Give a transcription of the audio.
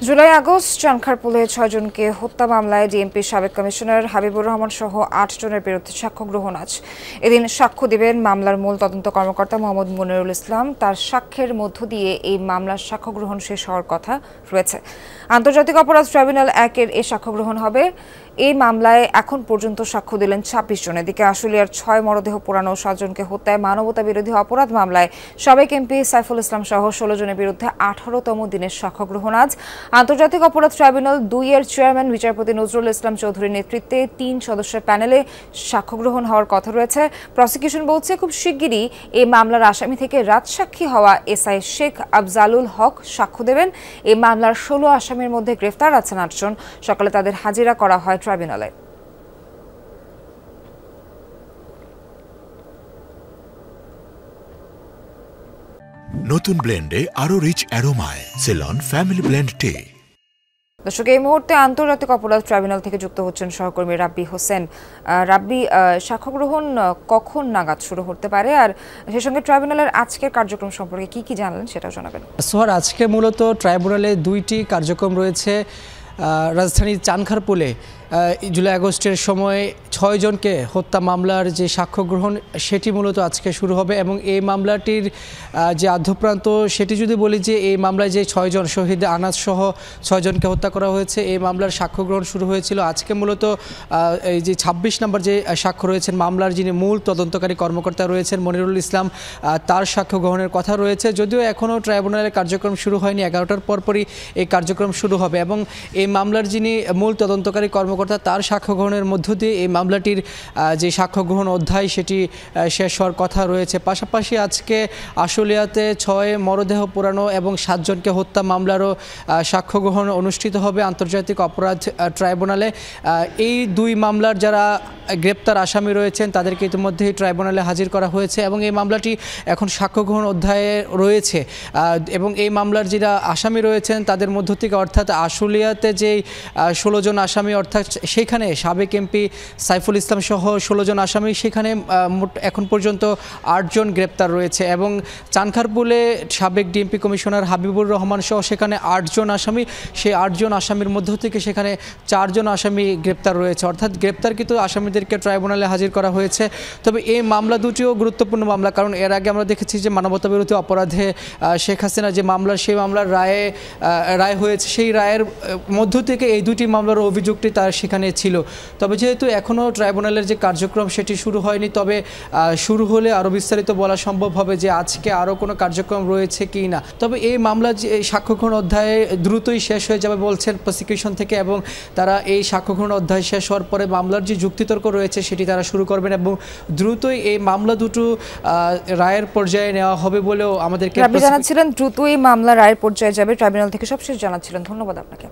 July August চানখারপুলে ৬ জনকে হত্যা মামলায় ডিএমপির সাবেক কমিশনার হাবিবুর রহমান সহ ৮ জনের বিরুদ্ধে সাক্ষ্য গ্রহণ আজ। এদিন সাক্ষ্য দিবেন মামলার মূল তদন্ত কর্মকর্তা মোহাম্মদ মনিরুল ইসলাম। তার সাক্ষ্যের মধ্য দিয়ে এই মামলার সাক্ষ্য গ্রহণ শেষ হওয়ার কথা রয়েছে। আন্তর্জাতিক অপরাধ ট্রাইব্যুনাল ১-এর এই সাক্ষ্য গ্রহণ হবে। এই মামলায় এখন পর্যন্ত সাক্ষ্য দিলেন ২৬ জন। এদিকে আশুলিয়ার ৬ মরদেহ পোড়ানো ৭ জনকে হত্যায় মানবতা বিরোধী অপরাধ মামলায় সাবেক এমপি সাইফুল ইসলাম সহ ১৬ জনের বিরুদ্ধে ১৮তম দিনের সাক্ষ্য গ্রহণ আজ। আন্তর্জাতিক অপরাধ ট্রাইব্যুনাল ২-এর চেয়ারম্যান বিচারপতি নজরুল ইসলাম চৌধুরীর নেতৃত্বে ৩ সদস্যের প্যানেলে সাক্ষ্য গ্রহণ হওয়ার কথা রয়েছে। প্রসিকিউশন বলছে খুব শিগগিরই এই মামলার আসামি থেকে রাজসাক্ষী হওয়া এসআই শেখ আফজালুল হক সাক্ষ্য দেবেন। এই মামলার ১৬ আসামির মধ্যে গ্রেফতার আছেন ৮ জন। সকালে তাদের হাজিরা করা হয় ট্রাইব্যুনালে। নতুন ব্লেন্ডে আরো রিচ অ্যারোমায় সেলন ফ্যামিলি ব্লেন্ড টে। দর্শক, এই মুহূর্তে আন্তর্জাতিক অপরাধ ট্রাইব্যুনাল থেকে যুক্ত হচ্ছেন সহকর্মী রাব্বি হোসেন। রাব্বি, সাক্ষ্য গ্রহণ কখন নাগাদ শুরু হতে পারে, আর সেই সঙ্গে ট্রাইব্যুনালের আজকের কার্যক্রম সম্পর্কে কি জানালেন সেটাও জানাবেন। সোহার, আজকে মূলত ট্রাইব্যুনালে 2টি কার্যক্রম রয়েছে। রাজধানীর চানখারপুলে জুলাই আগস্টের সময় ৬ জনকে হত্যা মামলার যে সাক্ষ্য গ্রহণ সেটি মূলত আজকে শুরু হবে এবং এই মামলাটির যে আদ্যপ্রান্ত সেটি যদি বলি যে এই মামলায় যে ৬ জন শহীদ আনাজ সহ ৬ জনকে হত্যা করা হয়েছে, এই মামলার সাক্ষ্য গ্রহণ শুরু হয়েছিল আজকে। মূলত এই যে ২৬ নম্বর যে সাক্ষ্য রয়েছেন, মামলার যিনি মূল তদন্তকারী কর্মকর্তা রয়েছেন মনিরুল ইসলাম, তার সাক্ষ্য গ্রহণের কথা রয়েছে। যদিও এখনও ট্রাইব্যুনালের কার্যক্রম শুরু হয়নি, ১১টার পরপরই এই কার্যক্রম শুরু হবে এবং এই মামলার যিনি মূল তদন্তকারী কর্মকর্তা তার সাক্ষ্য গ্রহণের মধ্য দিয়ে এই মামলাটির যে সাক্ষ্য গ্রহণ অধ্যায় সেটি শেষ হওয়ার কথা রয়েছে। পাশাপাশি আজকে আশুলিয়াতে ৬ মরদেহ পোড়ানো এবং ৭ জনকে হত্যা মামলারও সাক্ষ্য গ্রহণ অনুষ্ঠিত হবে আন্তর্জাতিক অপরাধ ট্রাইব্যুনালে। এই ২ মামলার যারা গ্রেপ্তার আসামি রয়েছেন তাদেরকে ইতিমধ্যেই ট্রাইব্যুনালে হাজির করা হয়েছে এবং এই মামলাটি এখন সাক্ষ্য গ্রহণ অধ্যায়ে রয়েছে এবং এই মামলার যারা আসামি রয়েছেন তাদের মধ্য থেকে অর্থাৎ আশুলিয়াতে যেই ১৬ জন আসামি, অর্থাৎ সেখানে সাবেক এমপি সাইফুল ইসলাম সহ ১৬ জন আসামি, সেখানে এখন পর্যন্ত ৮ জন গ্রেপ্তার রয়েছে এবং চানখারপুলে সাবেক ডিএমপি কমিশনার হাবিবুর রহমান সহ সেখানে ৮ জন আসামি। সেই ৮ জন আসামির মধ্য থেকে সেখানে ৪ জন আসামি গ্রেপ্তার রয়েছে, অর্থাৎ গ্রেপ্তারকৃত আসামিদেরকে ট্রাইব্যুনালে হাজির করা হয়েছে। তবে এই মামলা দুটিও গুরুত্বপূর্ণ মামলা, কারণ এর আগে আমরা দেখেছি যে মানবতা বিরোধী অপরাধে শেখ হাসিনা যে মামলা, সেই মামলার রায় হয়েছে, সেই রায়ের মধ্য থেকে এই দুটি মামলার অভিযোগটি তার সেখানে ছিল। তবে যেহেতু এখনও ট্রাইব্যুনালের যে কার্যক্রম সেটি শুরু হয়নি, তবে শুরু হলে আরও বিস্তারিত বলা সম্ভব হবে যে আজকে আরও কোনো কার্যক্রম রয়েছে কি না। তবে এই মামলা যে সাক্ষ্য গ্রহণ অধ্যায়ে দ্রুতই শেষ হয়ে যাবে বলছেন প্রসিকিউশন থেকে এবং তারা এই সাক্ষ্য গ্রহণ অধ্যায় শেষ হওয়ার পরে মামলার যে যুক্তিতর্ক রয়েছে সেটি তারা শুরু করবেন এবং দ্রুতই এই মামলা দুটো রায়ের পর্যায়ে নেওয়া হবে বলেও আমাদেরকে জানাচ্ছিলেন। দ্রুতই মামলা রায়ের পর্যায়ে যাবে ট্রাইব্যুনাল থেকে সবশেষ জানাচ্ছিলেন। ধন্যবাদ আপনাকে।